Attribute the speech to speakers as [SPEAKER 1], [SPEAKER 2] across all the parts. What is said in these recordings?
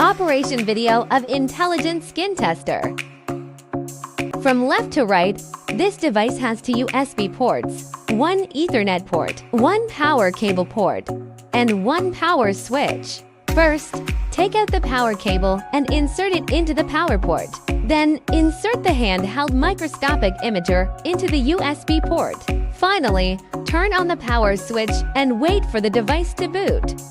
[SPEAKER 1] Operation video of Intelligent Skin Tester. From left to right, this device has two USB ports, one Ethernet port, one power cable port, and one power switch. First, take out the power cable and insert it into the power port. Then, insert the handheld microscopic imager into the USB port. Finally, turn on the power switch and wait for the device to boot.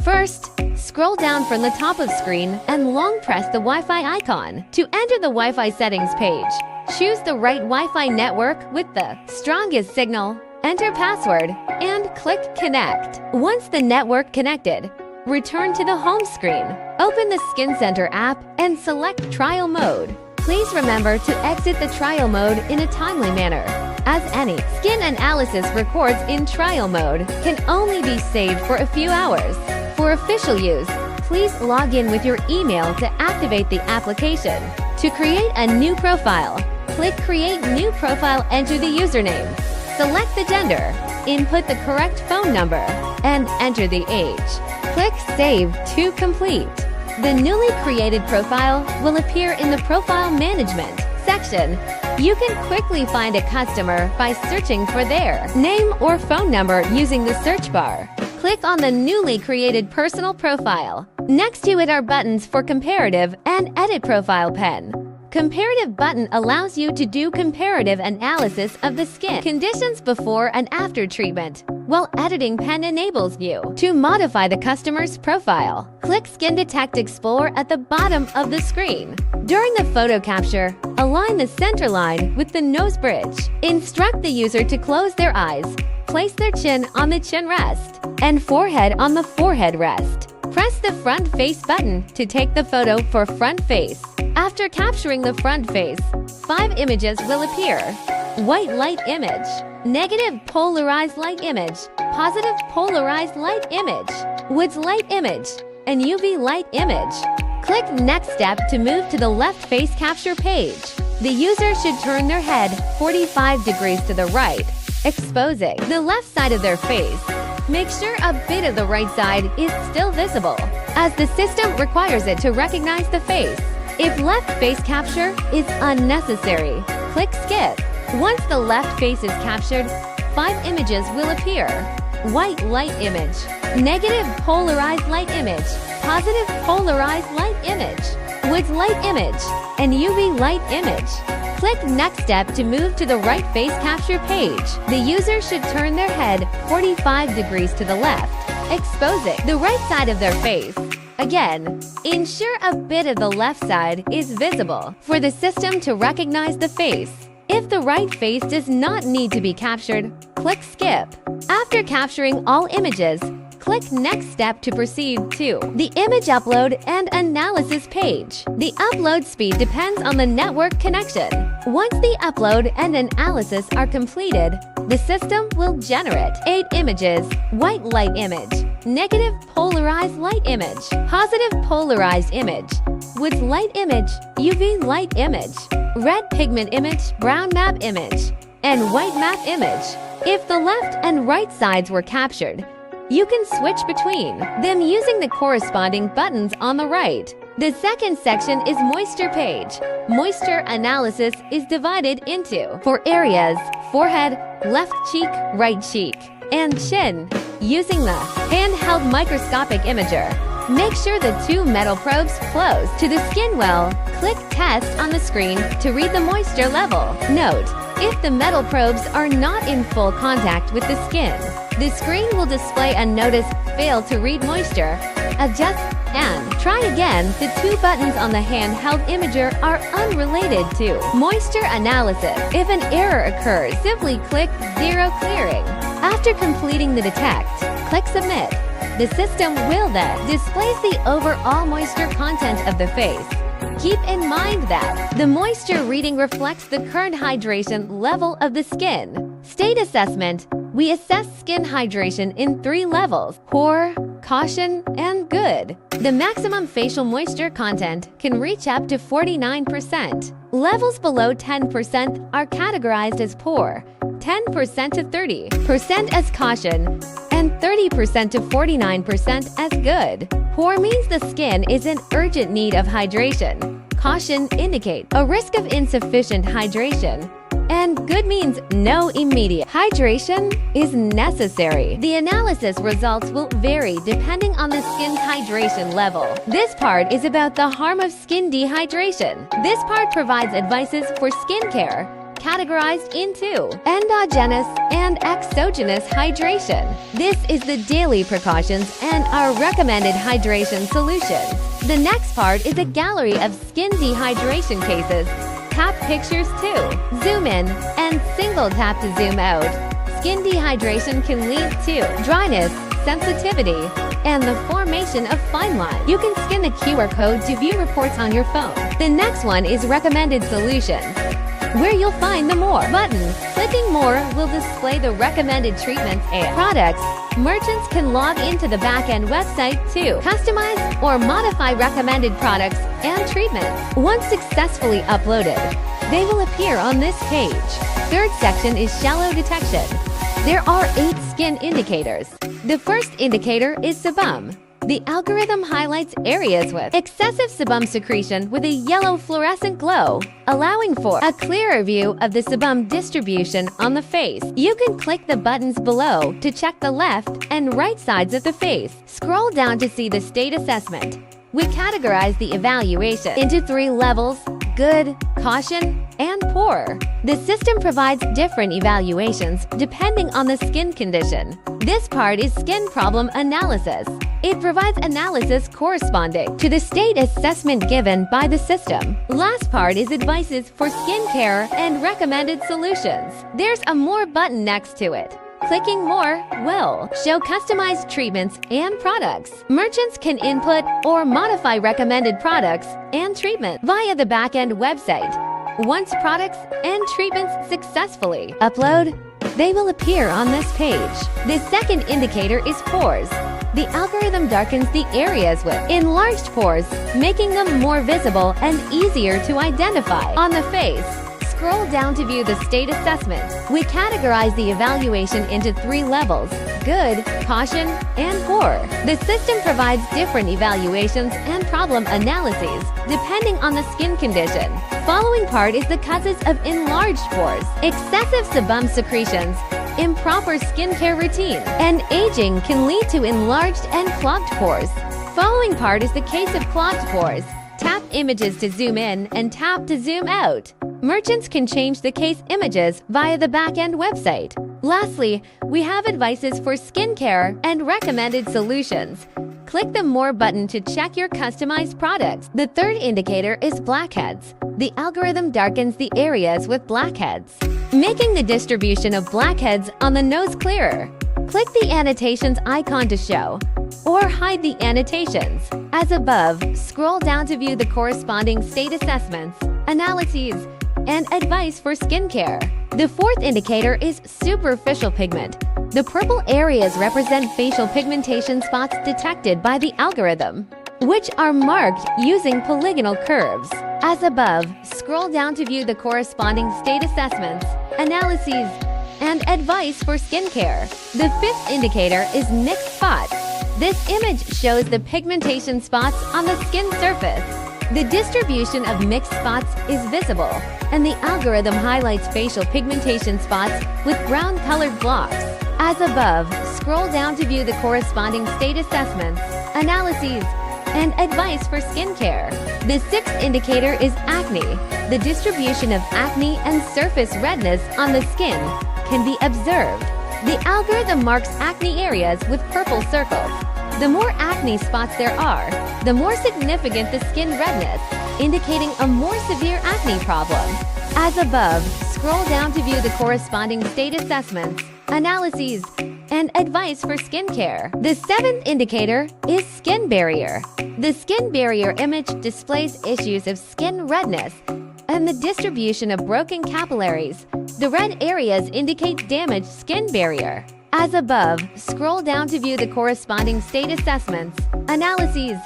[SPEAKER 1] First, scroll down from the top of screen and long press the Wi-Fi icon. To enter the Wi-Fi settings page, choose the right Wi-Fi network with the strongest signal, enter password, and click Connect. Once the network connected, return to the home screen. Open the Skin Center app and select Trial Mode. Please remember to exit the trial mode in a timely manner, as any skin analysis records in trial mode can only be saved for a few hours. For official use, please log in with your email to activate the application. To create a new profile, click Create New Profile, enter the username. Select the gender, input the correct phone number, and enter the age. Click Save to complete. The newly created profile will appear in the Profile Management section. You can quickly find a customer by searching for their name or phone number using the search bar. Click on the newly created personal profile. Next to it are buttons for Comparative and Edit Profile Pen. Comparative button allows you to do comparative analysis of the skin conditions before and after treatment, while Editing Pen enables you to modify the customer's profile. Click Skin Detect Explorer at the bottom of the screen. During the photo capture, align the center line with the nose bridge. Instruct the user to close their eyes, place their chin on the chin rest, and forehead on the forehead rest. Press the front face button to take the photo for front face. After capturing the front face, 5 images will appear. White light image, negative polarized light image, positive polarized light image, woods light image, and UV light image. Click Next Step to move to the left face capture page. The user should turn their head 45 degrees to the right, exposing the left side of their face. Make sure a bit of the right side is still visible, as the system requires it to recognize the face. If left face capture is unnecessary, click Skip. Once the left face is captured, 5 images will appear. White light image, negative polarized light image, positive polarized light image, woods light image, and UV light image. Click Next Step to move to the right face capture page. The user should turn their head 45 degrees to the left, exposing the right side of their face. Again, ensure a bit of the left side is visible for the system to recognize the face. If the right face does not need to be captured, click Skip. After capturing all images, click Next Step to proceed to the Image Upload and Analysis page. The upload speed depends on the network connection. Once the upload and analysis are completed, the system will generate 8 images: white light image, negative polarized light image, positive polarized image, woods light image, UV light image, red pigment image, brown map image, and white map image. If the left and right sides were captured, you can switch between them using the corresponding buttons on the right. The second section is Moisture page. Moisture analysis is divided into 4 areas: forehead, left cheek, right cheek, and chin. Using the handheld microscopic imager, make sure the 2 metal probes close to the skin well. Click Test on the screen to read the moisture level. Note, if the metal probes are not in full contact with the skin, the screen will display a notice Fail to read moisture. Adjust and try again. The 2 buttons on the handheld imager are unrelated to moisture analysis. If an error occurs, simply click Zero Clearing. After completing the detect, click Submit. The system will then display the overall moisture content of the face. Keep in mind that the moisture reading reflects the current hydration level of the skin. State assessment. We assess skin hydration in 3 levels: poor, caution, and good. The maximum facial moisture content can reach up to 49%. Levels below 10% are categorized as poor, 10% to 30% as caution, and 30% to 49% as good. Poor means the skin is in urgent need of hydration. Caution indicate a risk of insufficient hydration. And good means no immediate hydration is necessary. The analysis results will vary depending on the skin's hydration level. This part is about the harm of skin dehydration. This part provides advices for skincare, categorized into endogenous and exogenous hydration. This is the daily precautions and our recommended hydration solutions. The next part is a gallery of skin dehydration cases. Tap pictures to zoom in and single tap to zoom out. Skin dehydration can lead to dryness, sensitivity, and the formation of fine lines. You can scan the QR code to view reports on your phone. The next one is recommended solutions, where you'll find the More button. Clicking More will display the recommended treatments and products. Merchants can log into the back-end website to customize or modify recommended products and treatments. Once successfully uploaded, they will appear on this page. Third section is shallow detection. There are 8 skin indicators. The first indicator is sebum. The algorithm highlights areas with excessive sebum secretion with a yellow fluorescent glow, allowing for a clearer view of the sebum distribution on the face. You can click the buttons below to check the left and right sides of the face. Scroll down to see the state assessment. We categorize the evaluation into 3 levels: good, caution, and poor. The system provides different evaluations depending on the skin condition. This part is skin problem analysis. It provides analysis corresponding to the state assessment given by the system. Last part is advices for skincare and recommended solutions. There's a More button next to it. Clicking More will show customized treatments and products. Merchants can input or modify recommended products and treatment via the back-end website. Once products and treatments successfully upload, they will appear on this page. The second indicator is pores. The algorithm darkens the areas with enlarged pores, making them more visible and easier to identify on the face. Scroll down to view the state assessment. We categorize the evaluation into 3 levels: good, caution, and poor. The system provides different evaluations and problem analyses depending on the skin condition. Following part is the causes of enlarged pores: excessive sebum secretions, improper skincare routine, and aging can lead to enlarged and clogged pores. Following part is the case of clogged pores. Tap images to zoom in and tap to zoom out. Merchants can change the case images via the back-end website. Lastly, we have advices for skincare and recommended solutions. Click the More button to check your customized products. The third indicator is blackheads. The algorithm darkens the areas with blackheads, making the distribution of blackheads on the nose clearer. Click the annotations icon to show or hide the annotations. As above, scroll down to view the corresponding state assessments, analyses, and advice for skincare. The fourth indicator is superficial pigment. The purple areas represent facial pigmentation spots detected by the algorithm, which are marked using polygonal curves. As above, scroll down to view the corresponding state assessments, analyses, and advice for skincare. The fifth indicator is mixed spots. This image shows the pigmentation spots on the skin surface. The distribution of mixed spots is visible, and the algorithm highlights facial pigmentation spots with brown-colored blocks. As above, scroll down to view the corresponding state assessments, analyses, and advice for skincare. The sixth indicator is acne. The distribution of acne and surface redness on the skin can be observed. The algorithm marks acne areas with purple circles. The more acne spots there are, the more significant the skin redness, indicating a more severe acne problem. As above, scroll down to view the corresponding state assessments, analyses, and advice for skincare. The seventh indicator is skin barrier. The skin barrier image displays issues of skin redness and the distribution of broken capillaries. The red areas indicate damaged skin barrier. As above, scroll down to view the corresponding state assessments, analyses,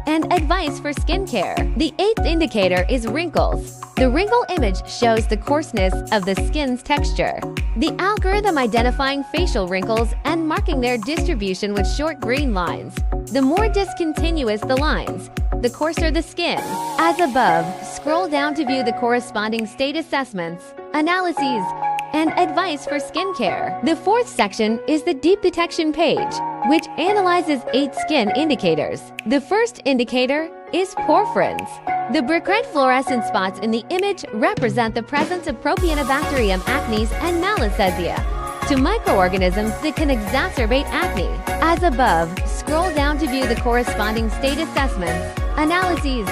[SPEAKER 1] and advice for skincare. The 8th indicator is wrinkles. The wrinkle image shows the coarseness of the skin's texture. The algorithm identifying facial wrinkles and marking their distribution with short green lines. The more discontinuous the lines, the coarser the skin. As above, scroll down to view the corresponding state assessments, analyses, and advice for skincare. The 4th section is the deep detection page, which analyzes 8 skin indicators. The first indicator is porphyrins. The bright fluorescent spots in the image represent the presence of Propionibacterium acnes and Malassezia, to microorganisms that can exacerbate acne. As above, scroll down to view the corresponding state assessments, analyses,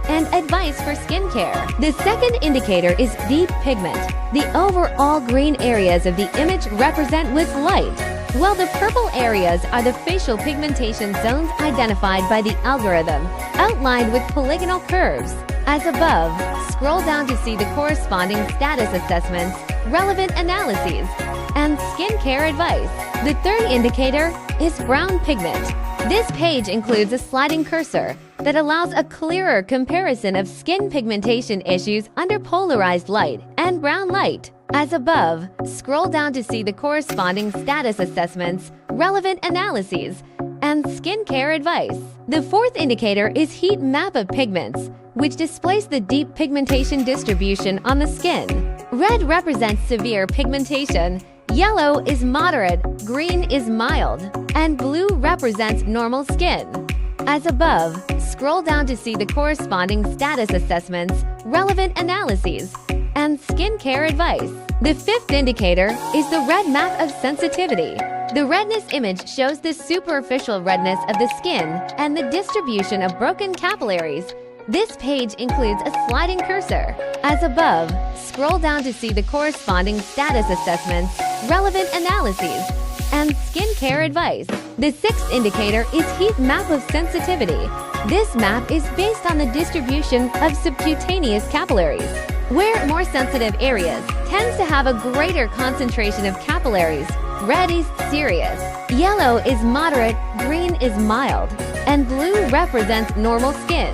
[SPEAKER 1] and advice for skincare. The second indicator is deep pigment. The overall green areas of the image represent with light, while the purple areas are the facial pigmentation zones identified by the algorithm, outlined with polygonal curves. As above, scroll down to see the corresponding status assessments, relevant analyses, and skincare advice. The third indicator is brown pigment. This page includes a sliding cursor that allows a clearer comparison of skin pigmentation issues under polarized light and brown light. As above, scroll down to see the corresponding status assessments, relevant analyses, and skincare advice. The fourth indicator is heat map of pigments, which displays the deep pigmentation distribution on the skin. Red represents severe pigmentation, yellow is moderate, green is mild, and blue represents normal skin. As above, scroll down to see the corresponding status assessments, relevant analyses, and skincare advice. The fifth indicator is the red map of sensitivity. The redness image shows the superficial redness of the skin and the distribution of broken capillaries. This page includes a sliding cursor. As above, scroll down to see the corresponding status assessments, relevant analyses, and skincare advice. The sixth indicator is heat map of sensitivity. This map is based on the distribution of subcutaneous capillaries, where more sensitive areas tends to have a greater concentration of capillaries. Red is serious, yellow is moderate, green is mild, and blue represents normal skin.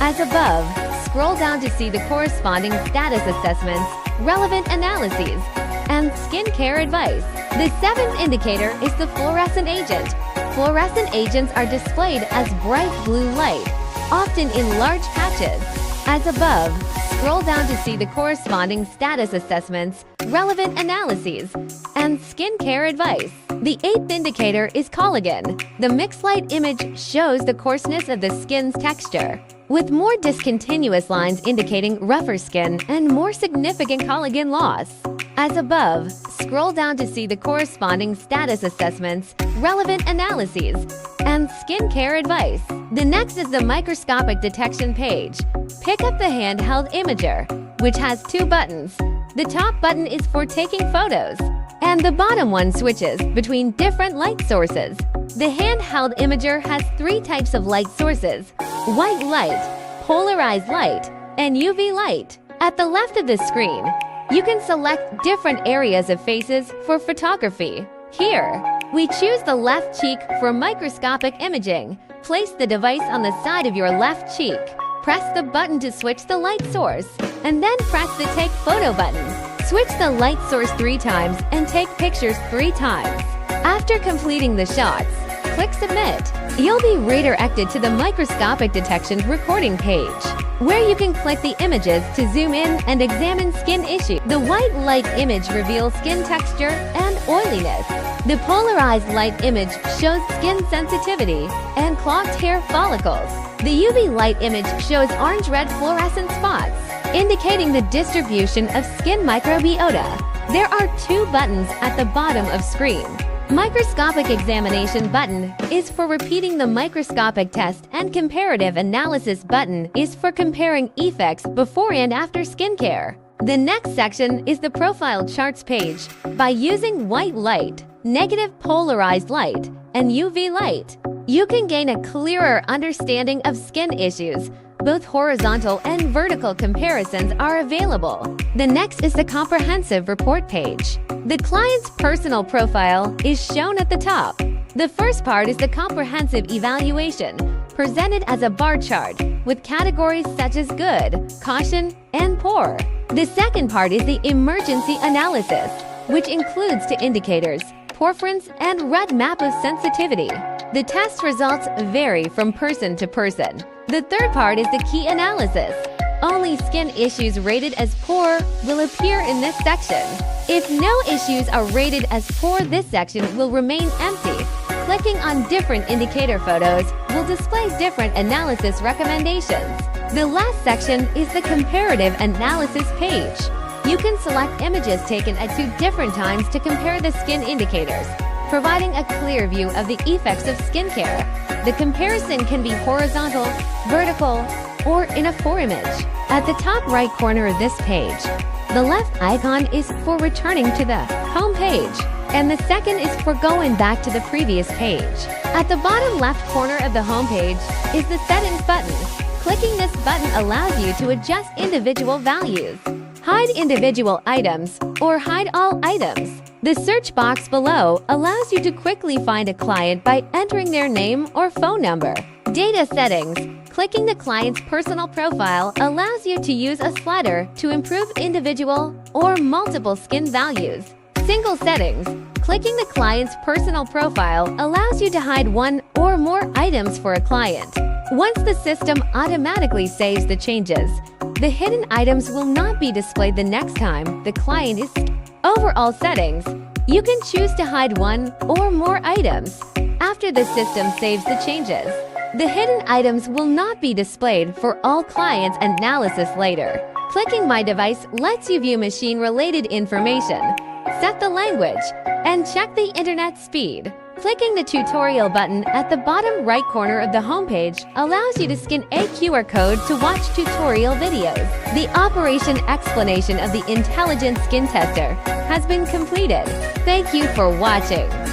[SPEAKER 1] As above, scroll down to see the corresponding status assessments, relevant analyses, and skincare advice. The seventh indicator is the fluorescent agent. Fluorescent agents are displayed as bright blue light, often in large patches. As above, scroll down to see the corresponding status assessments, relevant analyses, and skincare advice. The eighth indicator is collagen. The mixed light image shows the coarseness of the skin's texture, with more discontinuous lines indicating rougher skin and more significant collagen loss. As above, scroll down to see the corresponding status assessments, relevant analyses, and skincare advice. The next is the microscopic detection page. Pick up the handheld imager, which has two buttons. The top button is for taking photos, and the bottom one switches between different light sources. The handheld imager has three types of light sources: white light, polarized light, and UV light. At the left of the screen, you can select different areas of faces for photography. Here, we choose the left cheek for microscopic imaging. Place the device on the side of your left cheek. Press the button to switch the light source, and then press the Take Photo button. Switch the light source 3 times and take pictures 3 times. After completing the shots, click Submit. You'll be redirected to the microscopic detection recording page, where you can click the images to zoom in and examine skin issues. The white light image reveals skin texture and oiliness. The polarized light image shows skin sensitivity and clogged hair follicles. The UV light image shows orange-red fluorescent spots, indicating the distribution of skin microbiota. There are 2 buttons at the bottom of screen. Microscopic examination button is for repeating the microscopic test, and comparative analysis button is for comparing effects before and after skincare. The next section is the profile charts page. By using white light, negative polarized light, and UV light, you can gain a clearer understanding of skin issues. Both horizontal and vertical comparisons are available. The next is the comprehensive report page. The client's personal profile is shown at the top. The first part is the comprehensive evaluation. presented as a bar chart with categories such as good, caution, and poor. The second part is the emergency analysis, which includes the indicators, preference, and red map of sensitivity. The test results vary from person to person. The third part is the key analysis. Only skin issues rated as poor will appear in this section. If no issues are rated as poor, this section will remain empty. Clicking on different indicator photos will display different analysis recommendations. The last section is the comparative analysis page. You can select images taken at 2 different times to compare the skin indicators, providing a clear view of the effects of skincare. The comparison can be horizontal, vertical, or in a 4 image. At the top right corner of this page, the left icon is for returning to the home page, and the second is for going back to the previous page. At the bottom left corner of the home page is the settings button. Clicking this button allows you to adjust individual values, hide individual items, or hide all items. The search box below allows you to quickly find a client by entering their name or phone number. Data settings. Clicking the client's personal profile allows you to use a slider to improve individual or multiple skin values. Single settings. Clicking the client's personal profile allows you to hide 1 or more items for a client. Once the system automatically saves the changes, the hidden items will not be displayed the next time the client is. Overall settings. You can choose to hide 1 or more items. After the system saves the changes, the hidden items will not be displayed for all clients' analysis later. Clicking My Device lets you view machine-related information, set the language, and check the internet speed. Clicking the tutorial button at the bottom right corner of the homepage allows you to scan a QR code to watch tutorial videos. The operation explanation of the Intelligent Skin Tester has been completed. Thank you for watching.